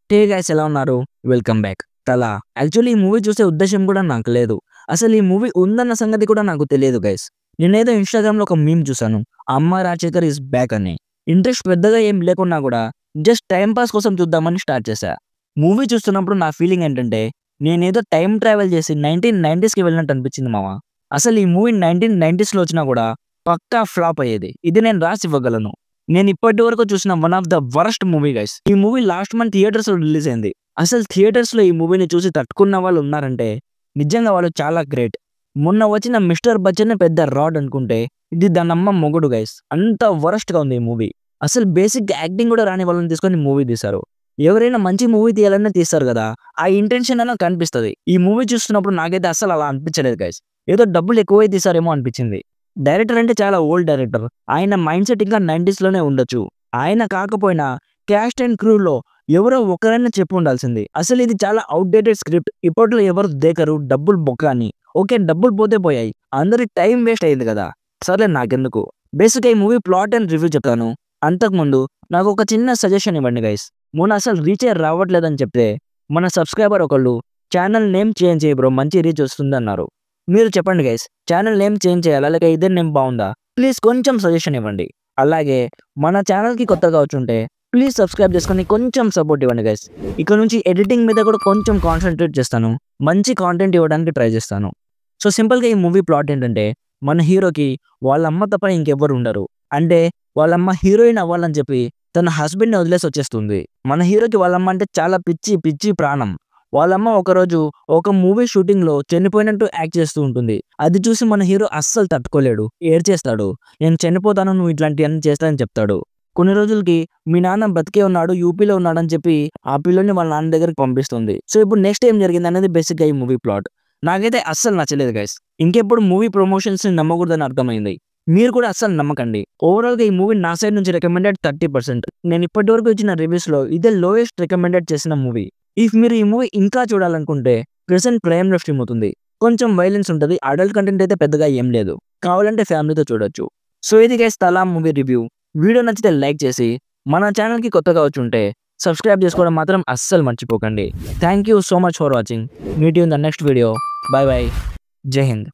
Hey guys ఎలా ఉన్నారు? Welcome back. తలా యాక్చువల్లీ ఈ మూవీ చూసే ఉద్దేశ్యం కూడా నాకు లేదు. అసలు ఈ మూవీ ఉందన్న సంగతి కూడా నాకు తెలియదు గైస్. నేనేదో ఇన్‌స్టాగ్రామ్‌లో ఒక మీమ్ చూసాను. 'అమ్మ రాజశేఖర్ ఈస్ బ్యాక్' అని. ఇంట్రెస్ట్ పెద్దగా ఏం లేకున్నా కూడా జస్ట్ టైమ్ పాస్ కోసం చూద్దామని స్టార్ట్ చేశా. మూవీ చూస్తున్నప్పుడు నా ఫీలింగ్ ఏంటంటే నేనేదో టైమ్ ట్రావెల్ చేసి 1990స్‌కి వెళ్ళినట్టు అనిపించింది మామ. అసలు ఈ మూవీ 1990స్‌లో వచ్చినా కూడా పక్కా ఫ్లాప్ అయ్యేది. ఇది నేను రాసి ఇవ్వగలను. నేను ఇప్పటి వరకు చూసిన one of the worst movie guys. ఈ మూవీ లాస్ట్ మంత్ థియేటర్స్‌లో రిలీజ్ అయింది. అసలు థియేటర్స్‌లో ఈ మూవీని చూసి తట్టుకున్న వాళ్ళు ఉన్నారంటే నిజంగా వాళ్ళు చాలా గ్రేట్. మొన్న వచ్చిన 'మిస్టర్ బచ్చన్' పెద్ద రాడ్ అనుకుంటే ఇది దానమ్మ మొగుడు గైస్. అంత వరస్ట్‌గా ఉంది ఈ మూవీ. అసలు బేసిక్‌గా యాక్టింగ్ కూడా రాని వాళ్ళని తీసుకొని మూవీ తీశారు. ఎవరైనా మంచి మూవీ తీయాలనే తీస్తారు కదా! ఆ ఇంటెన్షన్ అన్నా కనిపిస్తది. ఈ మూవీ చూస్తున్నప్పుడు నాకైతే అస్సలు అలా అనిపించలేదు గైస్. ఏదో డబ్బులు ఎక్కువై తీశారేమో అనిపించింది. డైరెక్టర్ అంటే చాలా ఓల్డ్ డైరెక్టర్. ఆయన మైండ్ సెట్ ఇంకా 90స్‌లోనే ఉండొచ్చు. ఆయన కాకపోయినా క్యాస్ట్ అండ్ క్రూలో ఎవరో ఒకరైనా చెప్పి ఉండాల్సింది. అసలు ఇది చాలా ఔట్‌డేటెడ్ స్క్రిప్ట్. ఇప్పట్లో ఎవరు దేకరు డబ్బులు బొక్క అని. ఓకే డబ్బులు పోతే పోయాయి. అందరి టైం వేస్ట్ అయింది కదా! సర్లే నాకెందుకు. బేసిక్‌గా ఈ మూవీ ప్లాట్ అండ్ రివ్యూ చెప్తాను. అంతకుముందు నాకు ఒక చిన్న సజెషన్ ఇవ్వండి గైస్. మొన్న అసలు రీచే రావట్లేదని చెప్తే మన సబ్స్క్రైబర్ ఒకళ్ళు ఛానల్ నేమ్ చేంజ్ చెయ్యి బ్రో మంచి రీచ్ వస్తుందన్నారు. మీరు చెప్పండి గైస్. ఛానల్ నేమ్ చేంజ్ చేయాలా? లేక ఇదే నేమ్ బావుందా? ప్లీజ్ కొంచెం సజెషన్ ఇవ్వండి. అలాగే మన ఛానల్‌కి కొత్తగా వచ్చుంటే ప్లీజ్ సబ్స్క్రైబ్ చేసుకొని కొంచెం సపోర్ట్ ఇవ్వండి గైస్. ఇక నుంచి ఎడిటింగ్ మీద కూడా కొంచెం కాన్సంట్రేట్ చేస్తాను. మంచి కాంటెంట్ ఇవ్వడానికి ట్రై చేస్తాను. సో సింపుల్‌గా ఈ మూవీ ప్లాట్ ఏంటంటే మన హీరోకి వాళ్ళ అమ్మ తప్ప ఇంకెవ్వరు ఉండరు. అంటే వాళ్ళమ్మ హీరోయిన్ అవ్వాలని చెప్పి తన హస్బెండ్‌ని వదిలేసి వచ్చేస్తుంది. మన హీరోకి వాళ్ళమ్మ అంటే చాలా పిచ్చి, పిచ్చి ప్రాణం. వాళ్ళమ్మ ఒకరోజు ఒక మూవీ షూటింగ్‌లో చనిపోయినట్టు యాక్ట్ చేస్తూ ఉంటుంది. అది చూసి మన హీరో అస్సలు తట్టుకోలేడు. ఏడ్చేస్తాడు. నేను చనిపోతాను నువ్వు ఇట్లాంటియన్నీ చేస్తానని చెప్తాడు. కొన్ని రోజులకి మీ నాన్న బతికే ఉన్నాడు. యూపీలో ఉన్నాడని చెప్పి ఆ పిల్లోడిని వాళ్ళ నాన్న దగ్గరికి పంపిస్తుంది. సో ఇప్పుడు నెక్స్ట్ ఏం జరిగిందనేది బేసిక్‌గా ఈ మూవీ ప్లాట్. నాకైతే అస్సలు నచ్చలేదు గైస్. ఇంకెప్పుడు మూవీ ప్రమోషన్స్‌ని నమ్మకూడదని అర్థమైంది. మీరు కూడా అస్సలు నమ్మకండి. ఓవరాల్‌గా ఈ మూవీ నా సైడ్ నుంచి రికమెండెడ్ 30%. నేను ఇప్పటివరకు ఇచ్చిన రివ్యూస్‌లో ఇదే లోయెస్ట్ రికమెండెడ్ చేసిన మూవీ. ఇఫ్ మీరు ఈ మూవీ ఇంకా చూడాలనుకుంటే ప్రెజెంట్ ప్రైమ్‌లో స్ట్రీమ్ అవుతుంది. కొంచెం వైలెన్స్ ఉంటది. అడల్ట్ కంటెంట్ అయితే పెద్దగా ఏం లేదు. కావాలంటే ఫ్యామిలీతో చూడొచ్చు. సో ఇది గైస్ తలా మూవీ రివ్యూ. వీడియో నచ్చితే లైక్ చేసి మన ఛానల్‌కి కొత్తగా వచ్చుంటే సబ్స్క్రైబ్ చేసుకోవడం మాత్రం అస్సలు మర్చిపోకండి. Thank you so much for watching. Meet you in the next video. By by. జై హింద్.